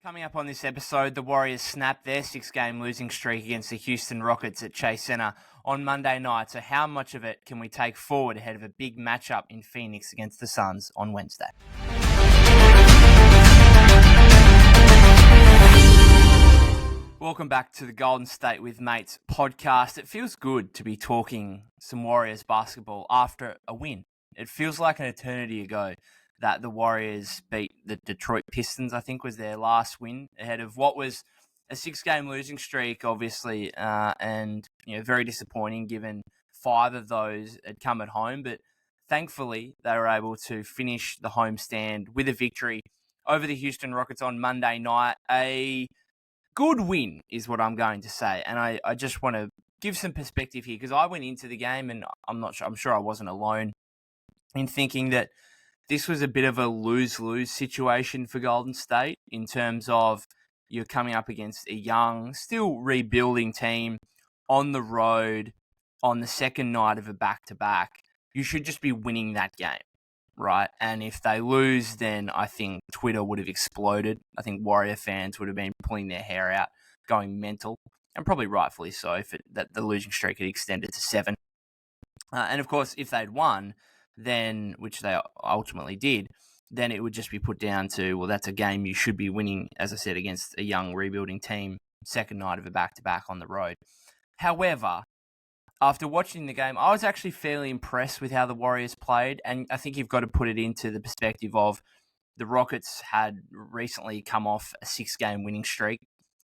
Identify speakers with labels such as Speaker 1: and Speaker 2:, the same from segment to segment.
Speaker 1: Coming up on this episode, the Warriors snapped their six-game losing streak against the Houston Rockets at Chase Center on Monday night. So how much of it can we take forward ahead of a big matchup in Phoenix against the Suns on Wednesday? Welcome back to the Golden State with Mates podcast. It feels good to be talking some Warriors basketball after a win. It feels like an eternity ago that the Warriors beat the Detroit Pistons, I think was their last win, ahead of what was a six-game losing streak, obviously, and very disappointing given 5 of those had come at home. But thankfully, they were able to finish the homestand with a victory over the Houston Rockets on Monday night. A good win is what I'm going to say, and I just want to give some perspective here because I went into the game and I'm sure I wasn't alone in thinking that this was a bit of a lose-lose situation for Golden State in terms of you're coming up against a young, still rebuilding team on the road on the second night of a back-to-back. You should just be winning that game, right? And if they lose, then I think Twitter would have exploded. I think Warrior fans would have been pulling their hair out, going mental, and probably rightfully so if that the losing streak had extended to 7. And of course, if they'd won, then, which they ultimately did, then it would just be put down to, well, that's a game you should be winning, as I said, against a young rebuilding team, second night of a back-to-back on the road. However, after watching the game, I was actually fairly impressed with how the Warriors played, and I think you've got to put it into the perspective of the Rockets had recently come off a 6-game winning streak,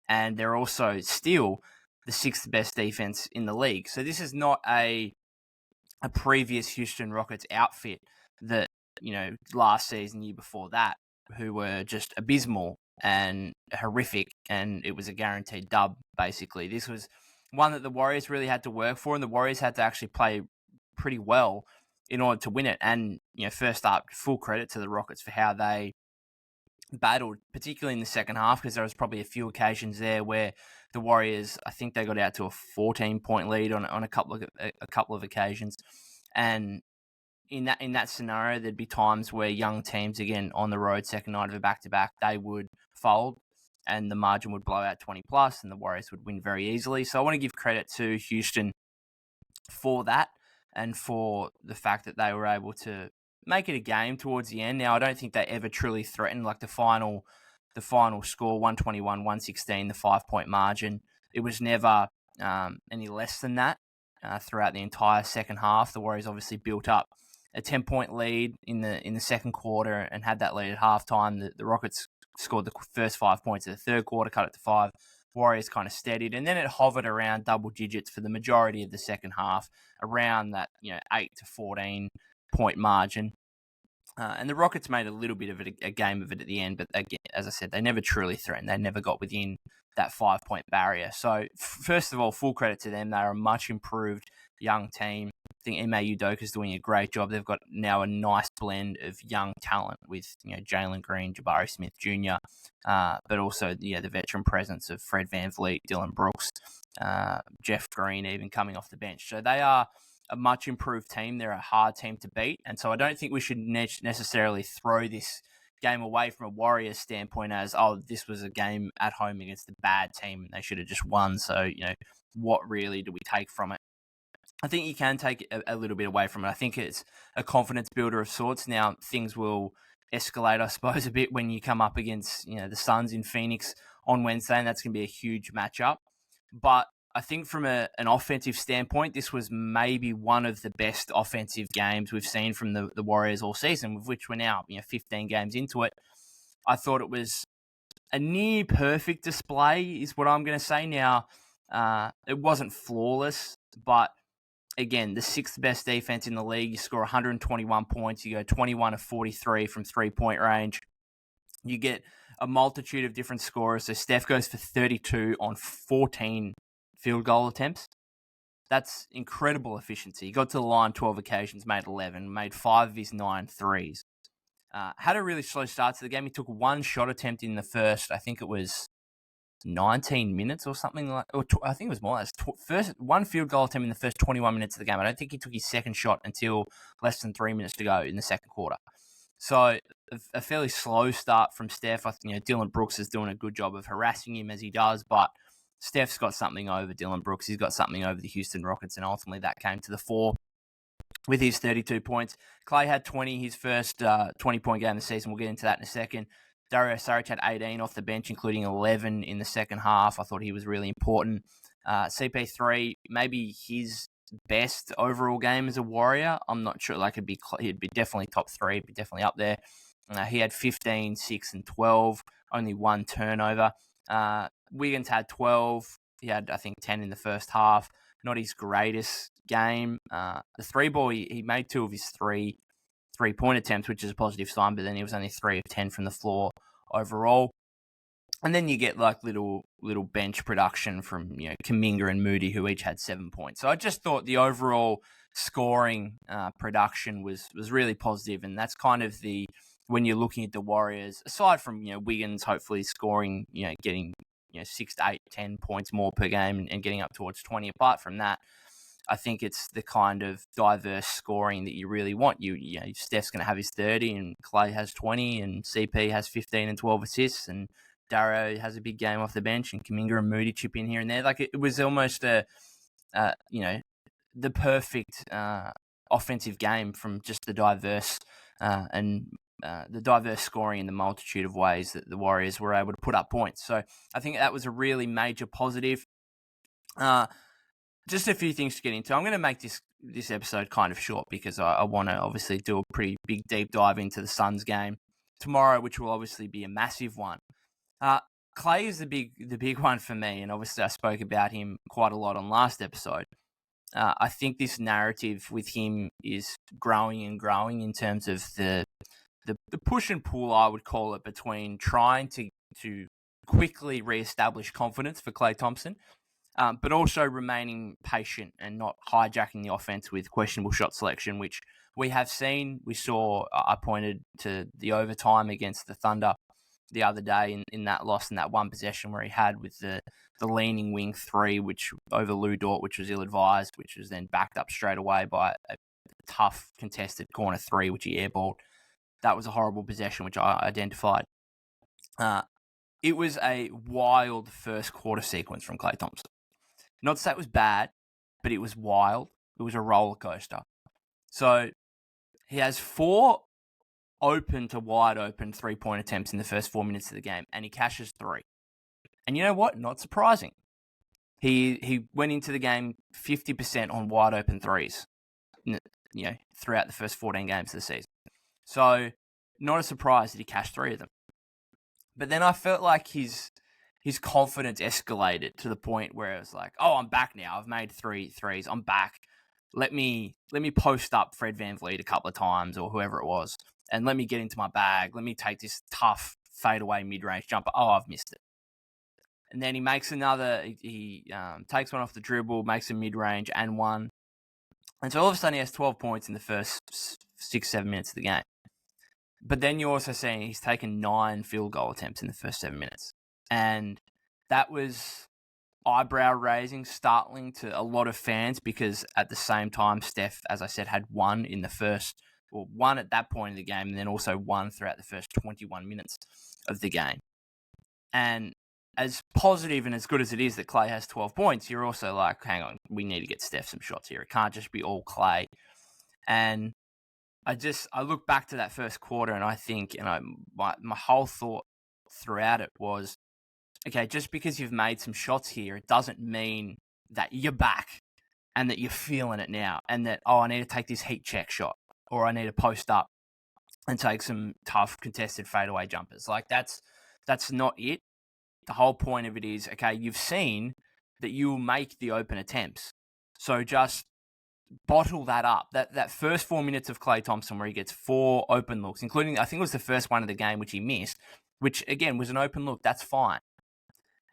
Speaker 1: and they're also still the 6th best defense in the league. So this is not a previous Houston Rockets outfit that, last season, year before that, who were just abysmal and horrific, and it was a guaranteed dub, basically. This was one that the Warriors really had to work for, and the Warriors had to actually play pretty well in order to win it. And, first up, full credit to the Rockets for how they battled, particularly in the second half, because there was probably a few occasions there where the Warriors, I think they got out to a 14-point lead on a couple of occasions, and in that scenario, there'd be times where young teams, again on the road, second night of a back-to-back, they would fold, and the margin would blow out 20 plus, and the Warriors would win very easily. So I want to give credit to Houston for that, and for the fact that they were able to make it a game towards the end. Now, I don't think they ever truly threatened, like the final score, 121-116, the 5-point margin. It was never any less than that throughout the entire second half. The Warriors obviously built up a 10-point lead in the second quarter and had that lead at halftime. The Rockets scored the first 5 points of the third quarter, cut it to 5. Warriors kind of steadied, and then it hovered around double digits for the majority of the second half, around that 8 to 14 point margin. And the Rockets made a little bit of it, a game of it at the end, but again, as I said, they never truly threatened. They never got within that 5-point barrier. So first of all, full credit to them. They're a much improved young team. I think Ime Udoka's doing a great job. They've got now a nice blend of young talent with Jalen Green, Jabari Smith Jr., but also the veteran presence of Fred VanVleet, Dylan Brooks, Jeff Green even coming off the bench. So they are a much improved team. They're a hard team to beat. And so I don't think we should necessarily throw this game away from a Warriors standpoint as, this was a game at home against a bad team and they should have just won. So, what really do we take from it? I think you can take a little bit away from it. I think it's a confidence builder of sorts. Now, things will escalate, I suppose, a bit when you come up against, the Suns in Phoenix on Wednesday, and that's going to be a huge matchup. But I think from an offensive standpoint, this was maybe one of the best offensive games we've seen from the Warriors all season, with which we're now 15 games into it. I thought it was a near perfect display is what I'm going to say. Now, it wasn't flawless, but again, the 6th best defense in the league. You score 121 points. You go 21 of 43 from 3-point range. You get a multitude of different scorers. So Steph goes for 32 on 14 field goal attempts. That's incredible efficiency. He got to the line 12 occasions, made 11, made 5 of his 9 threes. Had a really slow start to the game. He took one shot attempt in the first, I think it was 19 minutes or something like, I think it was more. First one field goal attempt in the first 21 minutes of the game. I don't think he took his second shot until less than 3 minutes to go in the second quarter. So a fairly slow start from Steph. I think Dylan Brooks is doing a good job of harassing him as he does, but Steph's got something over Dylan Brooks. He's got something over the Houston Rockets, and ultimately that came to the fore with his 32 points. Klay had 20, his first 20-point game of the season. We'll get into that in a second. Dario Saric had 18 off the bench, including 11 in the second half. I thought he was really important. CP3, maybe his best overall game as a Warrior. I'm not sure. He'd be definitely top 3. He'd be definitely up there. He had 15, 6, and 12. Only one turnover. Wiggins had 12. He had, I think, 10 in the first half. Not his greatest game. The three ball, he made 2 of his 3-point attempts, which is a positive sign, but then he was only 3 of 10 from the floor overall. And then you get like little bench production from Kuminga and Moody, who each had 7 points. So I just thought the overall scoring production was really positive, and that's kind of when you're looking at the Warriors, aside from Wiggins hopefully scoring, getting 6 to 8, 10 points more per game and getting up towards 20. Apart from that, I think it's the kind of diverse scoring that you really want. Steph's going to have his 30, and Klay has 20, and CP has 15 and 12 assists, and Dario has a big game off the bench, and Kuminga and Moody chip in here and there. Like it was almost the perfect offensive game from just the diverse scoring in the multitude of ways that the Warriors were able to put up points. So I think that was a really major positive. Just a few things to get into. I'm going to make this episode kind of short because I want to obviously do a pretty big deep dive into the Suns game tomorrow, which will obviously be a massive one. Klay is the big one for me, and obviously I spoke about him quite a lot on last episode. I think this narrative with him is growing and growing in terms of the push and pull, I would call it, between trying to quickly reestablish confidence for Klay Thompson, but also remaining patient and not hijacking the offense with questionable shot selection, which we have seen. We saw, I pointed to the overtime against the Thunder the other day in that loss, in that one possession where he had with the leaning wing 3, which over Lou Dort, which was ill-advised, which was then backed up straight away by a tough contested corner 3, which he airballed. That was a horrible possession, which I identified. It was a wild first quarter sequence from Klay Thompson. Not to say it was bad, but it was wild. It was a roller coaster. So he has 4 open to wide open 3-point attempts in the first 4 minutes of the game, and he cashes 3. And you know what? Not surprising. He went into the game 50% on wide open threes, throughout the first 14 games of the season. So not a surprise that he cashed 3 of them. But then I felt like his confidence escalated to the point where it was like, oh, I'm back now. I've made 3 threes. I'm back. Let me post up Fred VanVleet a couple of times, or whoever it was, and let me get into my bag. Let me take this tough fadeaway mid-range jumper. Oh, I've missed it. And then he makes another. He takes one off the dribble, makes a mid-range and one. And so all of a sudden he has 12 points in the first 6-7 minutes of the game. But then you're also seeing he's taken 9 field goal attempts in the first 7 minutes. And that was eyebrow-raising, startling to a lot of fans, because at the same time, Steph, as I said, had 1 in the first, well, 1 at that point in the game, and then also 1 throughout the first 21 minutes of the game. And as positive and as good as it is that Klay has 12 points, you're also like, hang on, we need to get Steph some shots here. It can't just be all Klay. And I look back to that first quarter, and I think, my whole thought throughout it was, okay, just because you've made some shots here, it doesn't mean that you're back and that you're feeling it now, and that, I need to take this heat check shot, or I need to post up and take some tough contested fadeaway jumpers. Like that's not it. The whole point of it is, okay, you've seen that you'll make the open attempts, so just bottle that up. That first 4 minutes of Klay Thompson where he gets 4 open looks, including, I think it was the first one of the game, which he missed, which again was an open look. That's fine.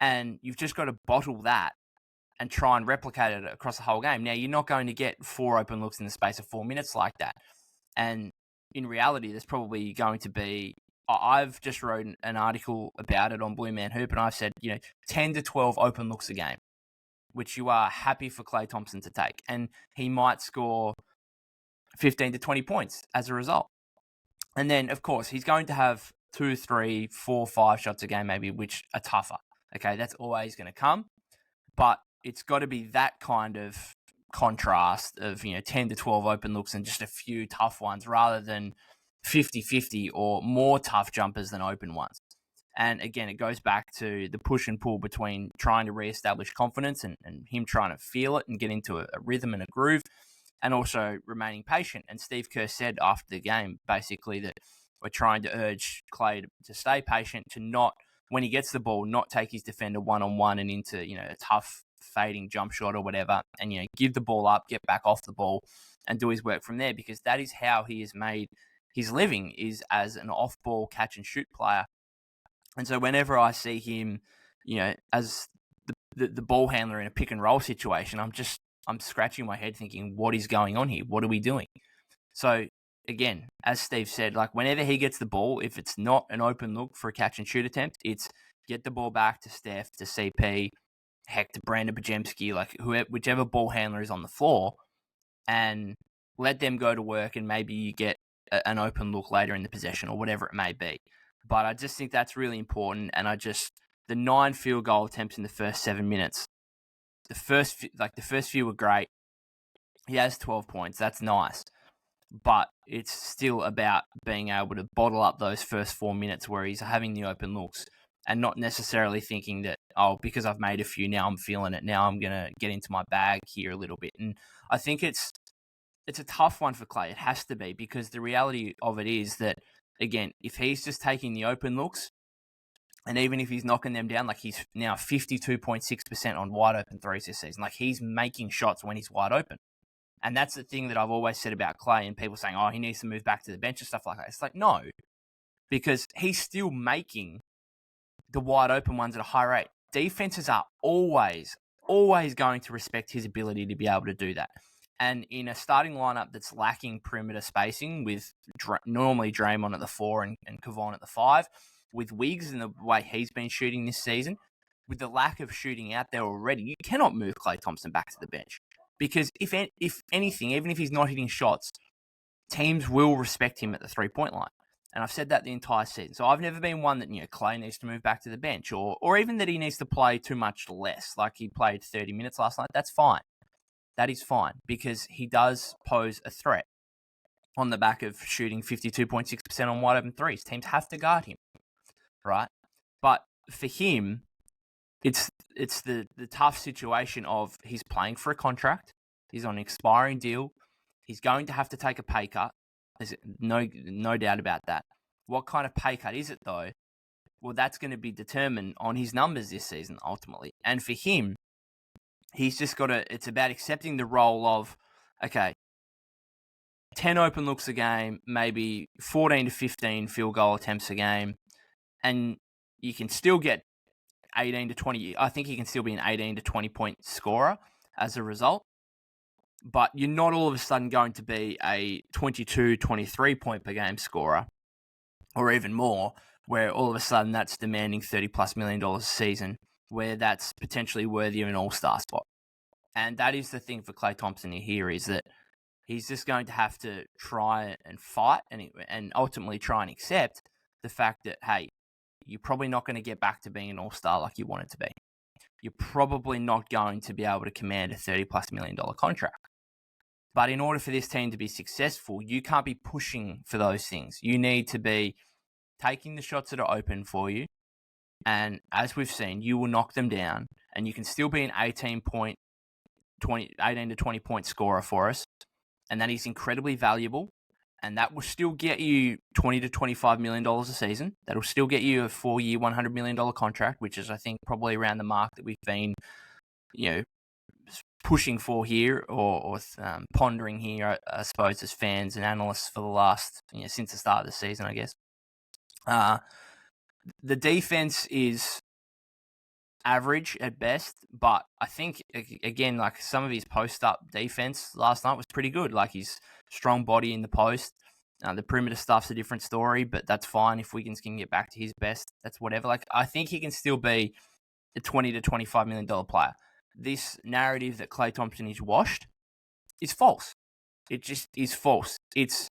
Speaker 1: And you've just got to bottle that and try and replicate it across the whole game. Now, you're not going to get 4 open looks in the space of 4 minutes like that. And in reality, there's probably going to be, I've just wrote an article about it on Blue Man Hoop, and I've said, 10 to 12 open looks a game, which you are happy for Klay Thompson to take. And he might score 15 to 20 points as a result. And then, of course, he's going to have 2, 3, 4, 5 shots a game, maybe, which are tougher. Okay, that's always going to come. But it's got to be that kind of contrast of, 10 to 12 open looks and just a few tough ones rather than 50-50 or more tough jumpers than open ones. And again, it goes back to the push and pull between trying to reestablish confidence and him trying to feel it and get into a rhythm and a groove, and also remaining patient. And Steve Kerr said after the game, basically, that we're trying to urge Klay to stay patient, to not, when he gets the ball, not take his defender one-on-one and into, a tough fading jump shot or whatever, and, give the ball up, get back off the ball and do his work from there, because that is how he has made his living, is as an off-ball catch and shoot player. And so whenever I see him, as the ball handler in a pick and roll situation, I'm scratching my head thinking, what is going on here? What are we doing? So again, as Steve said, like whenever he gets the ball, if it's not an open look for a catch and shoot attempt, it's get the ball back to Steph, to CP, heck, to Brandon Bajemski, like whichever ball handler is on the floor, and let them go to work, and maybe you get an open look later in the possession or whatever it may be. But I just think that's really important. And the 9 field goal attempts in the first 7 minutes, the first few were great. He has 12 points. That's nice. But it's still about being able to bottle up those first 4 minutes where he's having the open looks and not necessarily thinking that, because I've made a few, now I'm feeling it. Now I'm going to get into my bag here a little bit. And I think it's a tough one for Klay. It has to be, because the reality of it is that, again, if he's just taking the open looks, and even if he's knocking them down, like he's now 52.6% on wide open threes this season, like he's making shots when he's wide open. And that's the thing that I've always said about Klay, and people saying, he needs to move back to the bench and stuff like that. It's like, no, because he's still making the wide open ones at a high rate. Defenses are always going to respect his ability to be able to do that. And in a starting lineup that's lacking perimeter spacing, with normally Draymond at the 4 and Kevon at the 5, with Wiggs and the way he's been shooting this season, with the lack of shooting out there already, you cannot move Klay Thompson back to the bench. Because if anything, even if he's not hitting shots, teams will respect him at the 3-point line. And I've said that the entire season. So I've never been one that, Klay needs to move back to the bench, or even that he needs to play too much less. Like he played 30 minutes last night. That's fine. That is fine, because he does pose a threat on the back of shooting 52.6% on wide open threes. Teams have to guard him, right? But for him, it's the tough situation of he's playing for a contract. He's on an expiring deal. He's going to have to take a pay cut. There's no doubt about that. What kind of pay cut is it, though? Well, that's going to be determined on his numbers this season, ultimately. And for him, he's just got to, it's about accepting the role of, okay, 10 open looks a game, maybe 14 to 15 field goal attempts a game, and you can still get 18 to 20. I think he can still be an 18 to 20 point scorer as a result, but you're not all of a sudden going to be a 22, 23 point per game scorer, or even more, where all of a sudden that's demanding $30+ million a season, where that's potentially worthy of an all-star spot. And that is the thing for Klay Thompson here, is that he's just going to have to try and fight and ultimately try and accept the fact that, hey, you're probably not going to get back to being an all-star like you wanted to be. You're probably not going to be able to command a $30+ million contract. But in order for this team to be successful, you can't be pushing for those things. You need to be taking the shots that are open for you. And as we've seen, you will knock them down, and you can still be an 18 to 20 point scorer for us. And that is incredibly valuable. And that will still get you $20 to $25 million a season. That'll still get you a 4-year, $100 million contract, which is, I think, probably around the mark that we've been, pushing for here or pondering here, I suppose, as fans and analysts for the last, since the start of the season, I guess. The defense is average at best, but I think, again, like some of his post-up defense last night was pretty good. Like his strong body in the post. The perimeter stuff's a different story, but that's fine. If Wiggins can get back to his best, that's whatever. Like, I think he can still be a $20 to $25 million player. This narrative that Klay Thompson is washed is false. It just is false. It's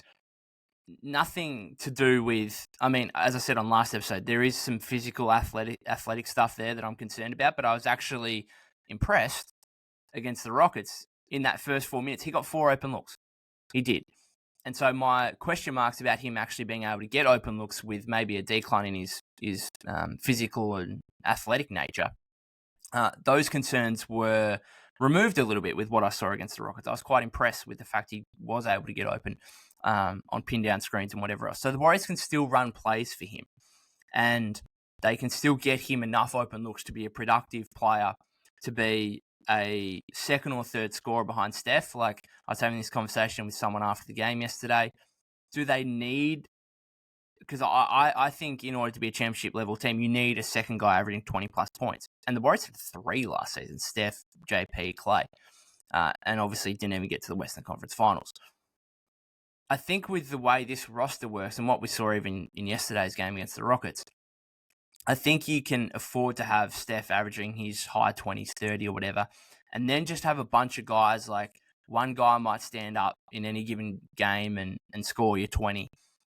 Speaker 1: nothing to do with, I mean, as I said on last episode, there is some physical athletic stuff there that I'm concerned about, but I was actually impressed against the Rockets in that first 4 minutes. He got 4 open looks. He did. And so my question marks about him actually being able to get open looks with maybe a decline in his physical and athletic nature, those concerns were removed a little bit with what I saw against the Rockets. I was quite impressed with the fact he was able to get open on pin down screens and whatever else. So the Warriors can still run plays for him, and they can still get him enough open looks to be a productive player, to be a second or third scorer behind Steph. Like, I was having this conversation with someone after the game yesterday. Do they need, because I think in order to be a championship level team, you need a second guy averaging 20 plus points. And the Warriors had 3 last season: Steph, JP, Klay, and obviously didn't even get to the Western Conference Finals. I think with the way this roster works and what we saw even in yesterday's game against the Rockets, I think you can afford to have Steph averaging his high 20s, 30 or whatever, and then just have a bunch of guys, like one guy might stand up in any given game and score you 20.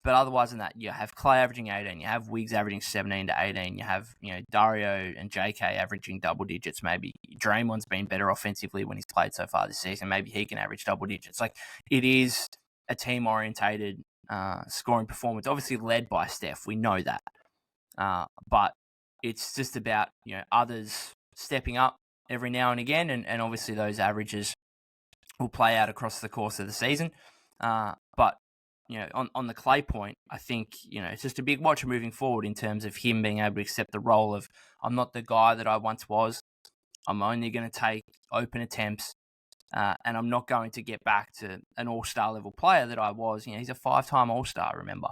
Speaker 1: But otherwise than that, you have Klay averaging 18, you have Wiggs averaging 17 to 18, you have Dario and JK averaging double digits. Maybe Draymond's been better offensively when he's played so far this season. Maybe he can average double digits. Like, it is a team-orientated scoring performance, obviously led by Steph. We know that. But it's just about others stepping up every now and again, and obviously those averages will play out across the course of the season. But on the Klay point, I think it's just a big watch moving forward in terms of him being able to accept the role of, I'm not the guy that I once was. I'm only going to take open attempts, and I'm not going to get back to an all-star level player that I was. He's a 5-time all-star, remember,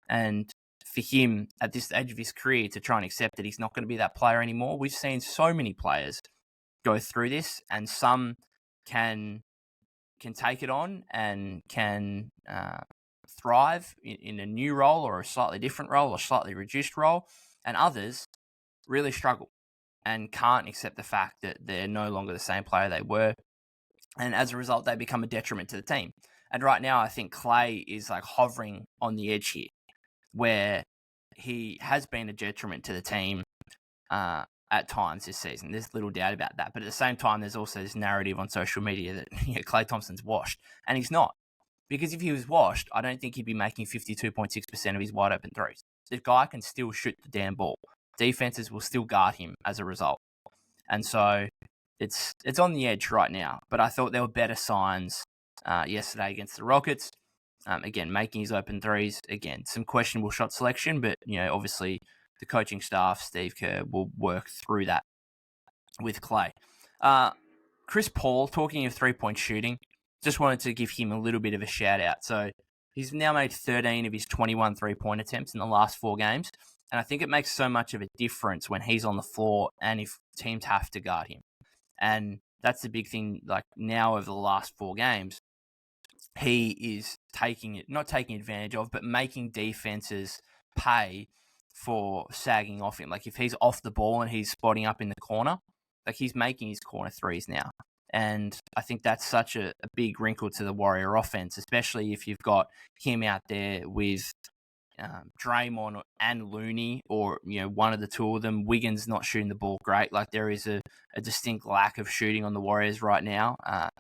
Speaker 1: and for him at this stage of his career to try and accept that he's not going to be that player anymore. We've seen so many players go through this, and some can take it on and can thrive in a new role or a slightly different role or slightly reduced role, and others really struggle and can't accept the fact that they're no longer the same player they were, and as a result they become a detriment to the team. And right now I think Klay is like hovering on the edge here, where he has been a detriment to the team at times this season. There's little doubt about that. But at the same time, there's also this narrative on social media that Klay Thompson's washed. And he's not. Because if he was washed, I don't think he'd be making 52.6% of his wide open threes. The guy can still shoot the damn ball. Defenses will still guard him as a result. And so it's on the edge right now. But I thought there were better signs yesterday against the Rockets. Again, making his open threes. Again, some questionable shot selection, but obviously the coaching staff, Steve Kerr, will work through that with Klay. Chris Paul, talking of 3-point shooting, just wanted to give him a little bit of a shout out. So he's now made 13 of his 21 3-point attempts in the last 4 games, and I think it makes so much of a difference when he's on the floor and if teams have to guard him. And that's the big thing. Like, now over the last 4 games, he is not taking advantage of, but making defenses pay for sagging off him. Like, if he's off the ball and he's spotting up in the corner, like, he's making his corner threes now. And I think that's such a big wrinkle to the Warrior offense, especially if you've got him out there with Draymond and Looney, or one of the two of them. Wiggins not shooting the ball great. Like, there is a distinct lack of shooting on the Warriors right now,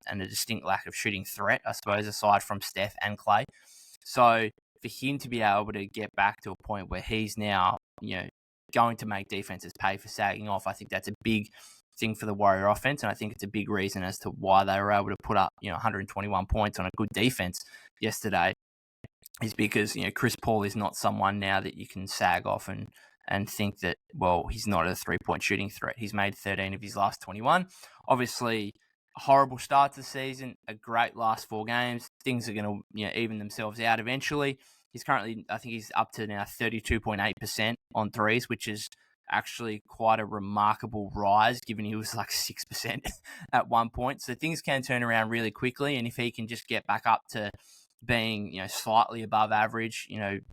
Speaker 1: and a distinct lack of shooting threat, I suppose, aside from Steph and Klay. So for him to be able to get back to a point where he's now going to make defenses pay for sagging off, I think that's a big thing for the Warrior offense, and I think it's a big reason as to why they were able to put up 121 points on a good defense yesterday, is because Chris Paul is not someone now that you can sag off and think that, well, he's not a 3-point shooting threat. He's made 13 of his last 21. Obviously, a horrible start to the season, a great last 4 games. Things are going to even themselves out eventually. He's currently, I think he's up to now 32.8% on threes, which is actually quite a remarkable rise, given he was like 6% at one point. So things can turn around really quickly, and if he can just get back up to being slightly above average,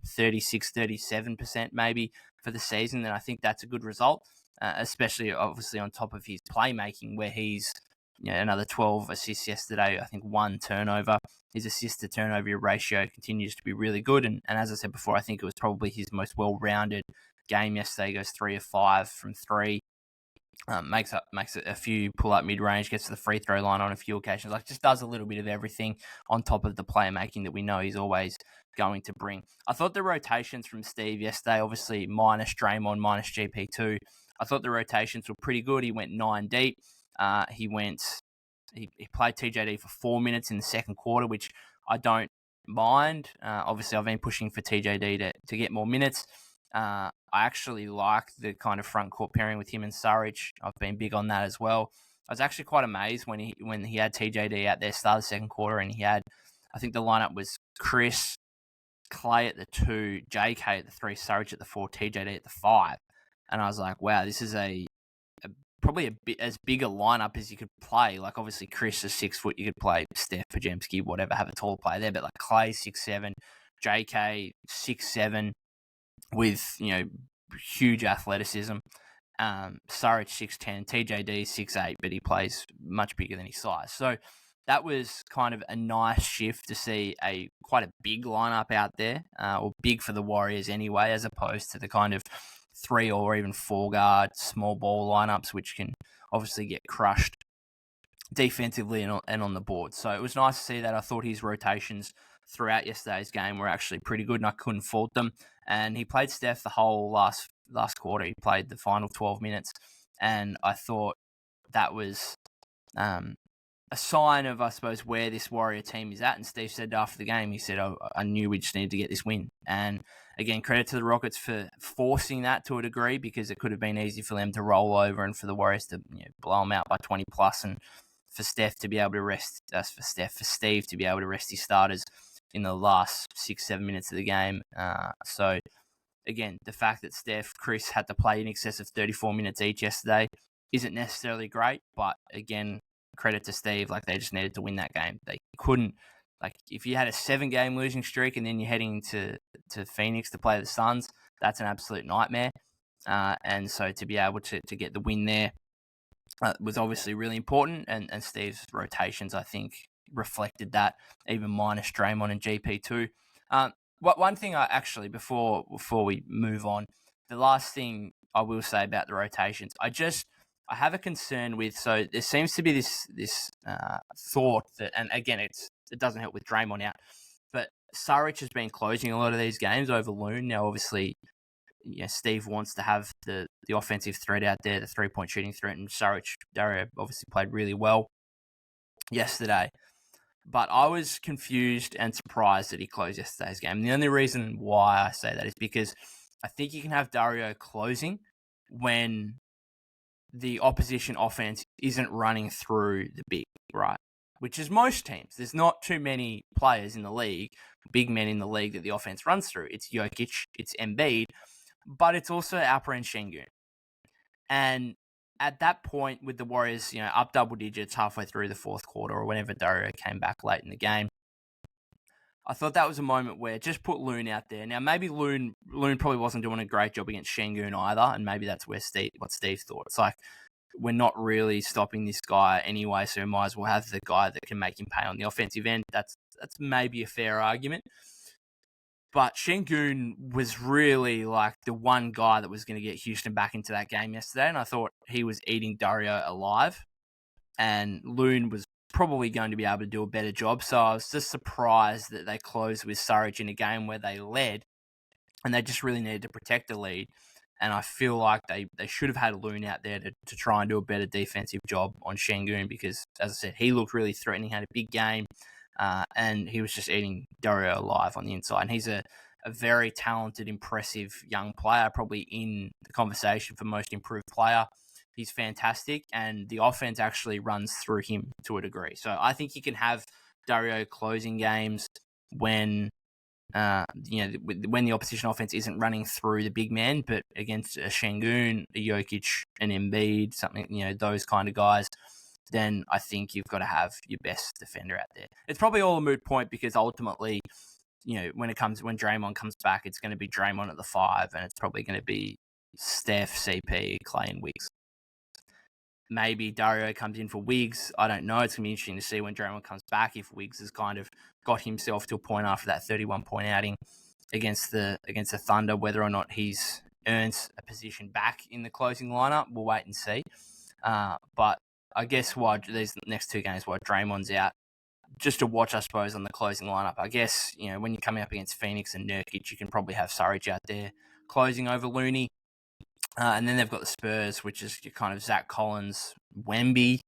Speaker 1: 36, 37% maybe for the season, then I think that's a good result, especially obviously on top of his playmaking, where he's another 12 assists yesterday. I think 1 turnover. His assist to turnover ratio continues to be really good. And as I said before, I think it was probably his most well-rounded game yesterday. He goes 3 of 5 from 3. Makes a few pull-up mid-range, gets to the free throw line on a few occasions. Just does a little bit of everything on top of the playmaking that we know he's always going to bring. I thought the rotations from Steve yesterday, obviously minus Draymond, minus GP2, I thought the rotations were pretty good. He went 9 deep. He played TJD for 4 minutes in the second quarter, which I don't mind. Obviously, I've been pushing for TJD to get more minutes. I actually like the kind of front court pairing with him and Saric. I've been big on that as well. I was actually quite amazed when he had TJD out there start the second quarter, and he had, I think the lineup was Chris, Klay at the 2, JK at the 3, Saric at the 4, TJD at the 5. And I was like, wow, this is probably a bit as big a lineup as you could play. Obviously Chris is 6 foot, you could play Steph, Pajemski, whatever, have a taller player there. But Klay 6'7", JK 6'7", with huge athleticism. Saric 6'10", TJD 6'8", but he plays much bigger than his size. So that was kind of a nice shift to see quite a big lineup out there, or big for the Warriors anyway, as opposed to the kind of 3 or even 4 guard small ball lineups, which can obviously get crushed defensively and on the board. So it was nice to see that. I thought his rotations throughout yesterday's game were actually pretty good, and I couldn't fault them. And he played Steph the whole last quarter. He played the final 12 minutes, and I thought that was a sign of, I suppose, where this Warrior team is at. And Steve said after the game, he said, I knew we just needed to get this win. And again, credit to the Rockets for forcing that to a degree, because it could have been easy for them to roll over and for the Warriors to blow them out by 20 plus, and for Steve to be able to rest his starters in the last 6-7 minutes of the game. So again, the fact that Steph, Chris had to play in excess of 34 minutes each yesterday isn't necessarily great, but again, credit to Steve. They just needed to win that game. They couldn't, if you had a 7-game losing streak and then you're heading to Phoenix to play the Suns, that's an absolute nightmare. And so to be able to get the win there was obviously really important, and Steve's rotations, I think, reflected that, even minus Draymond and GP2. One thing before we move on, the last thing I will say about the rotations, I have a concern with, so there seems to be this thought that, and again, it doesn't help with Draymond out, but Saric has been closing a lot of these games over Loon. Now, obviously, Steve wants to have the offensive threat out there, the 3-point shooting threat, and Dario obviously played really well yesterday. But I was confused and surprised that he closed yesterday's game. And the only reason why I say that is because I think you can have Dario closing when the opposition offense isn't running through the big, right? Which is most teams. There's not too many players in the league, big men in the league, that the offense runs through. It's Jokic, it's Embiid, but it's also Alperen Şengün. And at that point, with the Warriors, up double digits halfway through the fourth quarter, or whenever Dario came back late in the game, I thought that was a moment where just put Loon out there. Now, maybe Loon probably wasn't doing a great job against Şengün either, and maybe that's what Steve thought. It's we're not really stopping this guy anyway, so we might as well have the guy that can make him pay on the offensive end. That's maybe a fair argument. But Şengün was really the one guy that was going to get Houston back into that game yesterday, and I thought he was eating Dario alive, and Loon was probably going to be able to do a better job. So I was just surprised that they closed with Saric in a game where they led, and they just really needed to protect the lead. And I feel like they should have had Loon out there to try and do a better defensive job on Şengün, because, as I said, he looked really threatening, had a big game, and he was just eating Dario alive on the inside. And he's a very talented, impressive young player, probably in the conversation for most improved player. He's fantastic, and the offense actually runs through him to a degree. So I think you can have Dario closing games when when the opposition offense isn't running through the big man, but against a Şengün, a Jokic, an Embiid, those kind of guys, then I think you've got to have your best defender out there. It's probably all a moot point, because ultimately, when Draymond comes back, it's going to be Draymond at the 5, and it's probably going to be Steph, CP, Klay, and Wiggs. maybe Dario comes in for Wiggs. I don't know. It's going to be interesting to see when Draymond comes back if Wiggs has kind of got himself to a point after that 31-point outing against the Thunder, whether or not he's earns a position back in the closing lineup. We'll wait and see. But I guess why these next two games, why Draymond's out, just to watch, I suppose, on the closing lineup. I guess, when you're coming up against Phoenix and Nurkic, you can probably have Surridge out there closing over Looney. And then they've got the Spurs, which is your kind of Zach Collins, Wemby.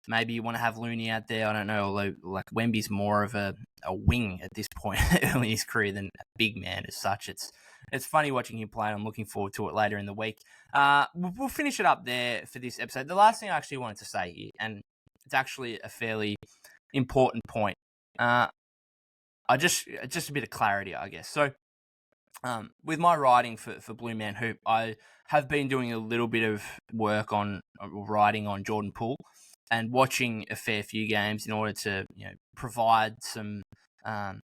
Speaker 1: Maybe you want to have Looney out there. I don't know. Although, like, Wemby's more of a wing at this point early in his career than a big man as such. It's funny watching him play. I'm looking forward to it later in the week. We'll finish it up there for this episode. The last thing I actually wanted to say here, and it's actually a fairly important point. Just a bit of clarity, I guess. So, with my writing for Blue Man Hoop, I have been doing a little bit of work on writing on Jordan Poole and watching a fair few games in order to provide some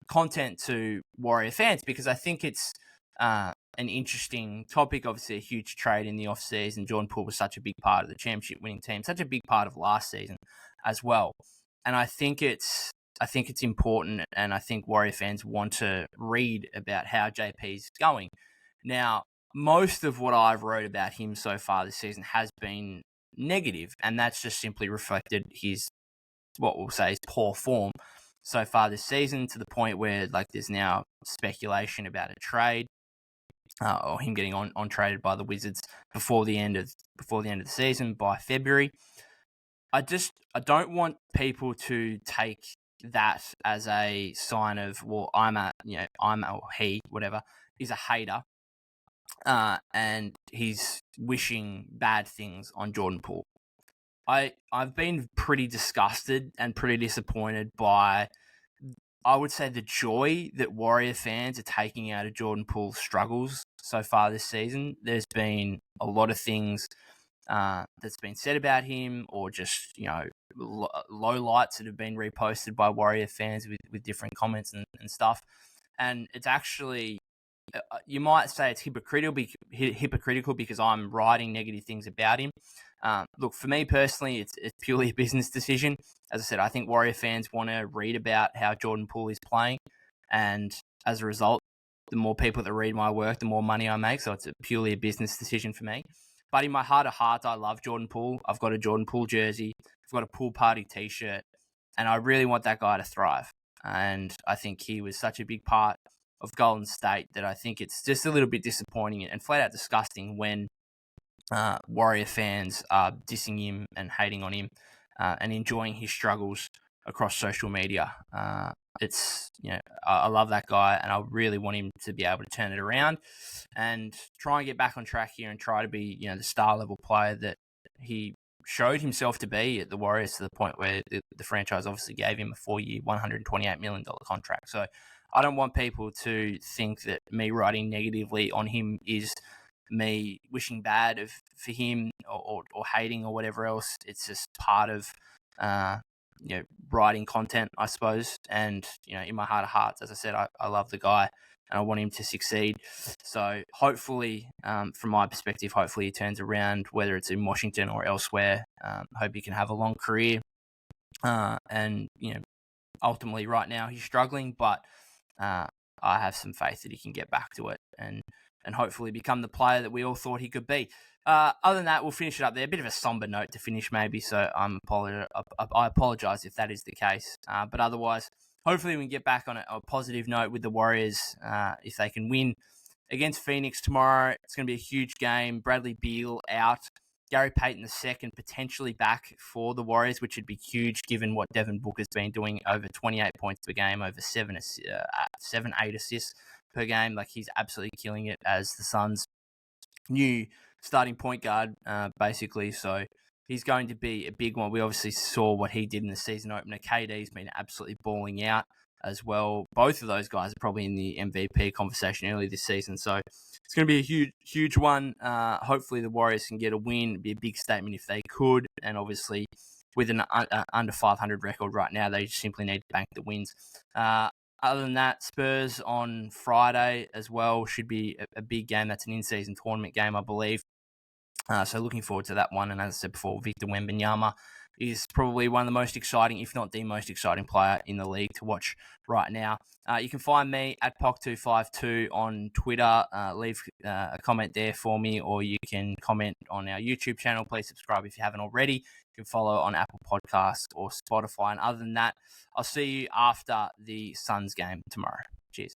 Speaker 1: content to Warrior fans, because I think it's an interesting topic. Obviously, a huge trade in the offseason. Jordan Poole was such a big part of the championship winning team, such a big part of last season as well. And I think it's important, and I think Warrior fans want to read about how JP's going. Now, most of what I've wrote about him so far this season has been negative, and that's just simply reflected his, what we'll say, is poor form so far this season, to the point where there's now speculation about a trade, or him getting on traded by the Wizards before the end of the season, by February. I don't want people to take that as a sign of, well, he, whatever, is a hater, and he's wishing bad things on Jordan Poole. I've been pretty disgusted and pretty disappointed by, I would say, the joy that Warrior fans are taking out of Jordan Poole's struggles so far this season. There's been a lot of things that's been said about him, or just low lights that have been reposted by Warrior fans with different comments and stuff. And it's actually, you might say it's hypocritical because I'm writing negative things about him. Look, for me personally, it's purely a business decision. As I said, I think Warrior fans want to read about how Jordan Poole is playing, and as a result, the more people that read my work, the more money I make. So it's purely a business decision for me. But in my heart of hearts, I love Jordan Poole. I've got a Jordan Poole jersey. I've got a Poole Party t-shirt. And I really want that guy to thrive. And I think he was such a big part of Golden State that I think it's just a little bit disappointing and flat out disgusting when Warrior fans are dissing him and hating on him and enjoying his struggles across social media. I love that guy, and I really want him to be able to turn it around and try and get back on track here and try to be, the star level player that he showed himself to be at the Warriors, to the point where the franchise obviously gave him a 4-year, $128 million contract. So I don't want people to think that me writing negatively on him is me wishing bad for him or hating or whatever else. It's just part of writing content, I suppose. And in my heart of hearts, as I said, I love the guy and I want him to succeed. So hopefully, from my perspective, hopefully he turns around, whether it's in Washington or elsewhere. Hope he can have a long career. And ultimately, right now he's struggling, but I have some faith that he can get back to it and hopefully become the player that we all thought he could be. Other than that, we'll finish it up there. A bit of a somber note to finish, maybe, so I apologise if that is the case. But otherwise, hopefully we can get back on a positive note with the Warriors. If they can win against Phoenix tomorrow, it's going to be a huge game. Bradley Beal out. Gary Payton II potentially back for the Warriors, which would be huge given what Devin Booker's been doing, over 28 points per game, over 7, 8 assists per game. He's absolutely killing it as the Suns' new starting point guard, basically. So he's going to be a big one. We obviously saw what he did in the season opener. KD's been absolutely balling out as well. Both of those guys are probably in the MVP conversation early this season. So it's going to be a huge one. Hopefully the Warriors can get a win. It'd be a big statement if they could. And obviously with an under 500 record right now, they just simply need to bank the wins. Other than that, Spurs on Friday as well should be a big game. That's an in-season tournament game, I believe. So looking forward to that one. And as I said before, Victor Wembanyama is probably one of the most exciting, if not the most exciting player in the league to watch right now. You can find me at POC252 on Twitter. Leave a comment there for me, or you can comment on our YouTube channel. Please subscribe if you haven't already. You can follow on Apple Podcasts or Spotify. And other than that, I'll see you after the Suns game tomorrow. Cheers.